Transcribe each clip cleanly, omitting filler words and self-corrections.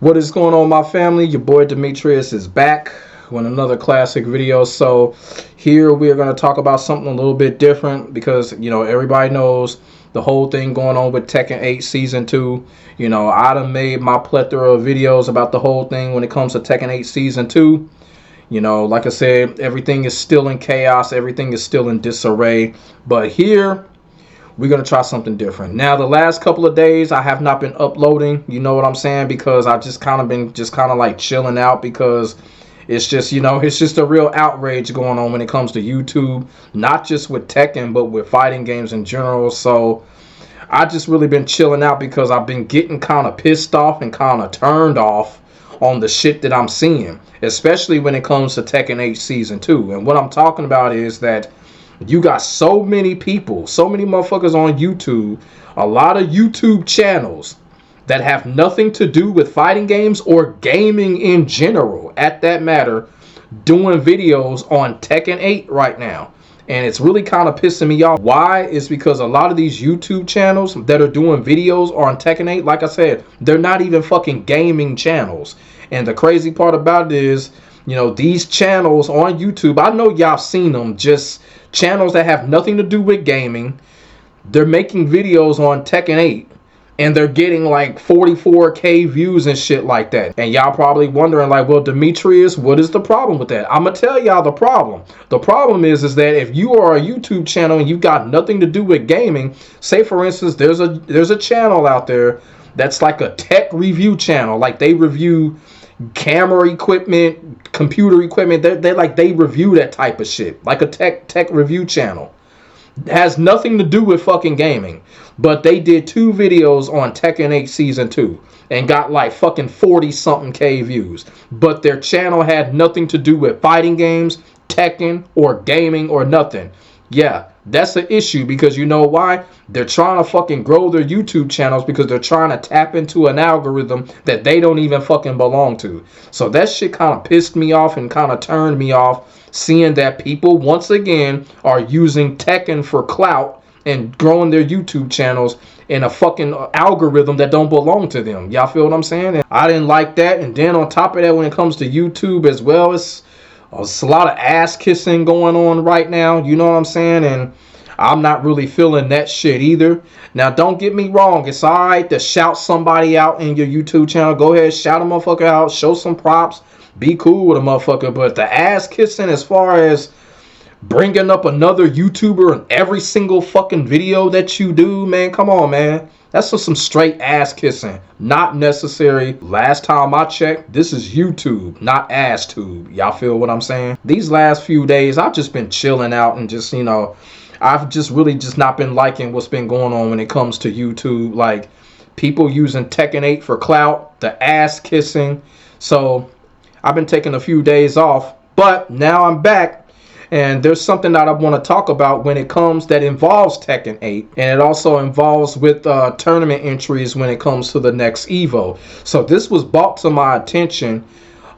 What is going on, my family? Your boy Demetrius is back with another classic video. So here we are going to talk about something a little bit different because, everybody knows the whole thing going on with Tekken 8 Season 2. I done made my plethora of videos about the whole thing when it comes to Tekken 8 Season 2. Like I said, everything is still in chaos. Everything is still in disarray. But here, we're going to try something different. Now, the last couple of days, I have not been uploading, you know what I'm saying? Because I've just kind of been like chilling out because it's just, it's just a real outrage going on when it comes to YouTube. Not just with Tekken, but with fighting games in general. So, I just really been chilling out because I've been getting kind of pissed off and kind of turned off on the shit that I'm seeing. Especially when it comes to Tekken 8 Season 2. And what I'm talking about is that you got so many people, so many motherfuckers on YouTube, a lot of YouTube channels that have nothing to do with fighting games or gaming in general, at that matter, doing videos on Tekken 8 right now. And it's really kind of pissing me off. Why? Is because a lot of these YouTube channels that are doing videos on Tekken 8, like I said, they're not even fucking gaming channels. And the crazy part about it is, these channels on YouTube, I know y'all seen them, just channels that have nothing to do with gaming. They're making videos on Tekken 8 and they're getting like 44K views and shit like that. And y'all probably wondering like, well, Demetrius, what is the problem with that? I'm gonna tell y'all the problem. The problem is that if you are a YouTube channel and you've got nothing to do with gaming, say for instance, there's a channel out there that's like a tech review channel, like they review camera equipment, computer equipment. They review that type of shit, like a tech review channel. It has nothing to do with fucking gaming, but they did 2 videos on Tekken 8 Season 2 and got like fucking 40 something K views, but their channel had nothing to do with fighting games, Tekken, or gaming or nothing. Yeah, that's the issue, because you know why? They're trying to fucking grow their YouTube channels because they're trying to tap into an algorithm that they don't even fucking belong to. So that shit kind of pissed me off and kind of turned me off, seeing that people once again are using Tekken for clout and growing their YouTube channels in a fucking algorithm that don't belong to them. Y'all feel what I'm saying? And I didn't like that. And then on top of that, when it comes to YouTube as well, it's a lot of ass kissing going on right now. You know what I'm saying? And I'm not really feeling that shit either. Now, don't get me wrong. It's all right to shout somebody out in your YouTube channel. Go ahead, shout a motherfucker out. Show some props. Be cool with a motherfucker. But the ass kissing, as far as bringing up another YouTuber in every single fucking video that you do, man, come on, man. That's just some straight ass kissing. Not necessary. Last time I checked, this is YouTube, not ass tube. Y'all feel what I'm saying? These last few days, I've just been chilling out and just, I've just really just not been liking what's been going on when it comes to YouTube. Like, people using Tekken 8 for clout, the ass kissing. So, I've been taking a few days off, but now I'm back. And there's something that I want to talk about when it comes that involves Tekken 8. And it also involves with tournament entries when it comes to the next EVO. So this was brought to my attention,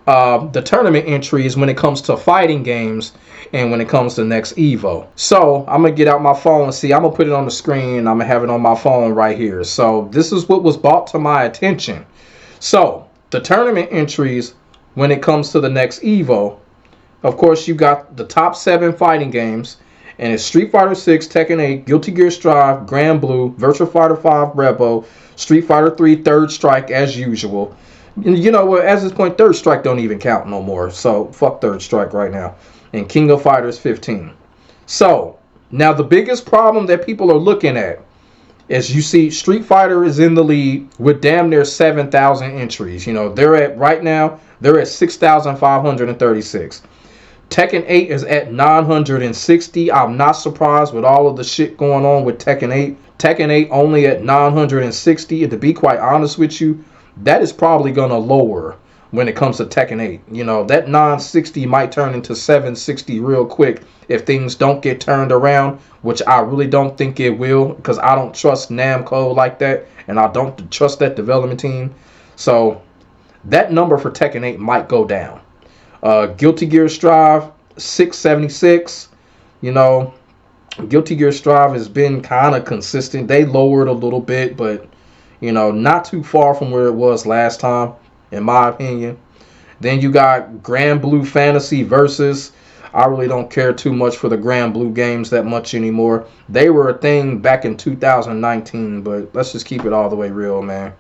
the tournament entries when it comes to fighting games and when it comes to next EVO. So I'm going to get out my phone and see. I'm going to put it on the screen. I'm going to have it on my phone right here. So this is what was brought to my attention. So the tournament entries when it comes to the next EVO. Of course, you got the top 7 fighting games, and it's Street Fighter 6, Tekken 8, Guilty Gear Strive, Grand Blue, Virtua Fighter 5, Rebo, Street Fighter 3, Third Strike as usual. You know what? As this point, Third Strike don't even count no more. So fuck Third Strike right now. And King of Fighters 15. So now the biggest problem that people are looking at is, you see, Street Fighter is in the lead with damn near 7,000 entries. They're at 6,536. Tekken 8 is at 960. I'm not surprised with all of the shit going on with Tekken 8. Tekken 8 only at 960. And to be quite honest with you, that is probably going to lower when it comes to Tekken 8. That 960 might turn into 760 real quick if things don't get turned around, which I really don't think it will, because I don't trust Namco like that, and I don't trust that development team. So that number for Tekken 8 might go down. Guilty Gear Strive, 676. Guilty Gear Strive has been kind of consistent. They lowered a little bit, but, not too far from where it was last time. in my opinion. Then you got Grand Blue Fantasy Versus. I really don't care too much for the Grand Blue games that much anymore. They were a thing back in 2019, but let's just keep it all the way real, man.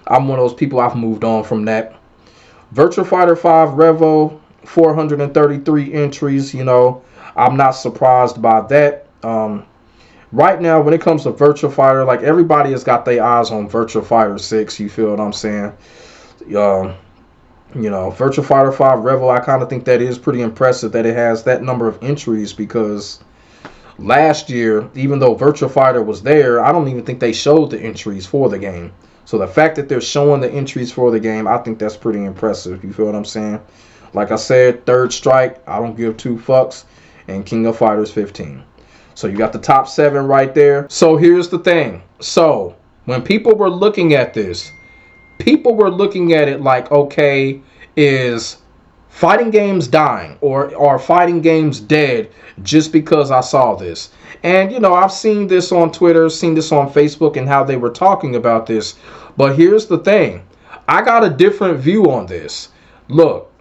I'm one of those people, I've moved on from that. Virtua Fighter 5 Revo, 433 entries, you know. I'm not surprised by that. Right now, when it comes to Virtua Fighter, like everybody has got their eyes on Virtua Fighter 6, you feel what I'm saying? You know, Virtua Fighter 5 Revo, I kind of think that is pretty impressive that it has that number of entries, because last year, even though Virtua Fighter was there, I don't even think they showed the entries for the game. So the fact that they're showing the entries for the game, I think that's pretty impressive. You feel what I'm saying? Like I said, Third Strike, I don't give two fucks, and King of Fighters 15. So you got the top 7 right there. So here's the thing. So when people were looking at this, people were looking at it like, okay, is fighting games dying, or are fighting games dead just because I saw this? And, you know, I've seen this on Twitter, seen this on Facebook, and how they were talking about this. But here's the thing. I got a different view on this. Look,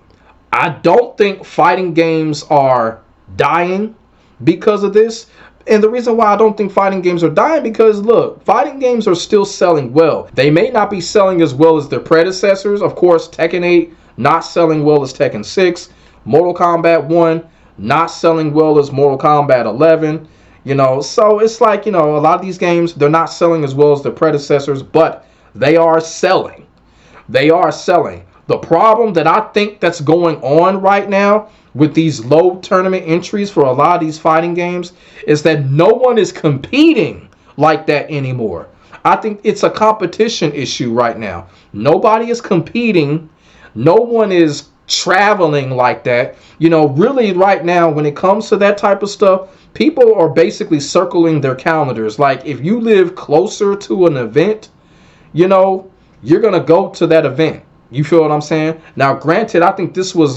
I don't think fighting games are dying because of this. And the reason why I don't think fighting games are dying, because look, fighting games are still selling well. They may not be selling as well as their predecessors. Of course, Tekken 8 not selling well as Tekken 6. Mortal Kombat 1 not selling well as Mortal Kombat 11. You know, so it's like, you know, a lot of these games, they're not selling as well as their predecessors, but they are selling. They are selling. The problem that I think that's going on right now with these low tournament entries for a lot of these fighting games is that no one is competing like that anymore. I think it's a competition issue right now. Nobody is competing. No one is traveling like that. You know, really right now, when it comes to that type of stuff, people are basically circling their calendars. Like, if you live closer to an event, you know, you're going to go to that event. You feel what I'm saying? Now, granted, I think this was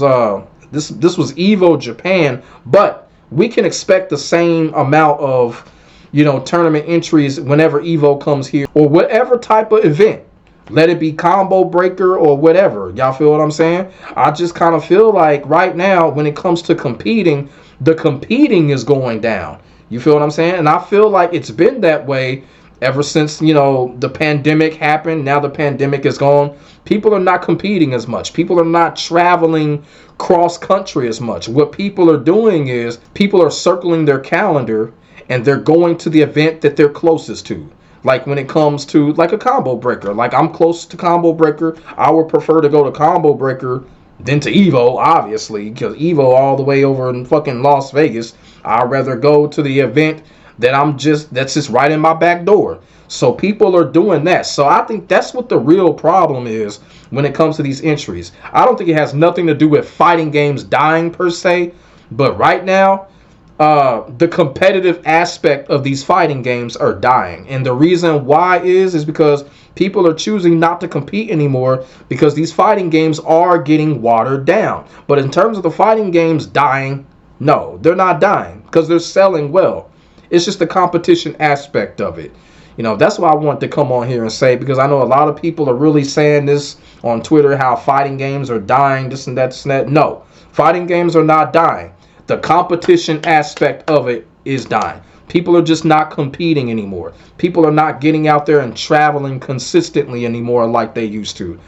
this was EVO Japan, but we can expect the same amount of, you know, tournament entries whenever EVO comes here, or whatever type of event. Let it be combo breaker or whatever. Y'all feel what I'm saying? I just kind of feel like right now, when it comes to competing, the competing is going down. You feel what I'm saying? And I feel like it's been that way ever since, you know, the pandemic happened. Now the pandemic is gone. People are not competing as much. People are not traveling cross country as much. What people are doing is people are circling their calendar and they're going to the event that they're closest to. Like when it comes to like a combo breaker, like I'm close to combo breaker. I would prefer to go to combo breaker than to EVO, obviously, because EVO all the way over in fucking Las Vegas. I'd rather go to the event that's just right in my back door. So people are doing that. So I think that's what the real problem is when it comes to these entries. I don't think it has nothing to do with fighting games dying per se, but right now, the competitive aspect of these fighting games are dying. And the reason why is because people are choosing not to compete anymore because these fighting games are getting watered down. But in terms of the fighting games dying, no, they're not dying because they're selling well. It's just the competition aspect of it. You know, that's why I wanted to come on here and say, because I know a lot of people are really saying this on Twitter, how fighting games are dying, this and that, this and that. No, fighting games are not dying. The competition aspect of it is dying. People are just not competing anymore. People are not getting out there and traveling consistently anymore like they used to.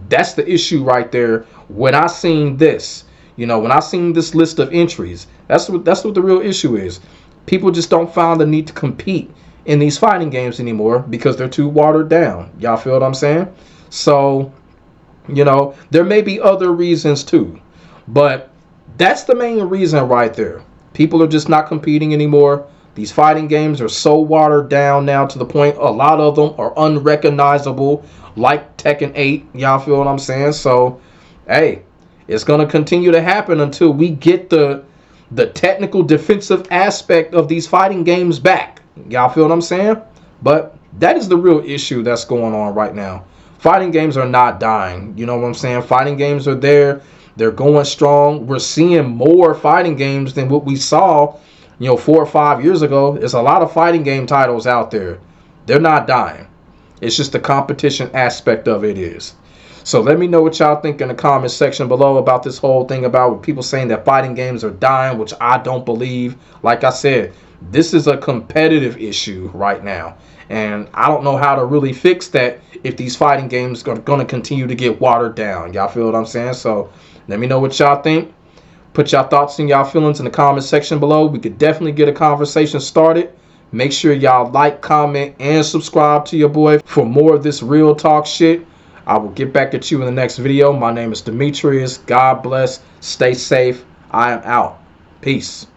That's the issue right there. When I seen this, you know, when I seen this list of entries, that's what the real issue is. People just don't find the need to compete in these fighting games anymore because they're too watered down. Y'all feel what I'm saying? So, you know, there may be other reasons too, but that's the main reason right there. People are just not competing anymore. These fighting games are so watered down now to the point a lot of them are unrecognizable, like Tekken 8. Y'all feel what I'm saying? So, hey, it's going to continue to happen until we get the technical defensive aspect of these fighting games back. Y'all feel what I'm saying? But that is the real issue that's going on right now. Fighting games are not dying. You know what I'm saying? Fighting games are there. They're going strong. We're seeing more fighting games than what we saw, you know, 4 or 5 years ago. There's a lot of fighting game titles out there. They're not dying. It's just the competition aspect of it is. So let me know what y'all think in the comment section below about this whole thing about people saying that fighting games are dying, which I don't believe. Like I said, this is a competitive issue right now. And I don't know how to really fix that if these fighting games are going to continue to get watered down. Y'all feel what I'm saying? So let me know what y'all think. Put y'all thoughts and y'all feelings in the comment section below. We could definitely get a conversation started. Make sure y'all like, comment, and subscribe to your boy for more of this real talk shit. I will get back at you in the next video. My name is Demetrius. God bless. Stay safe. I am out. Peace.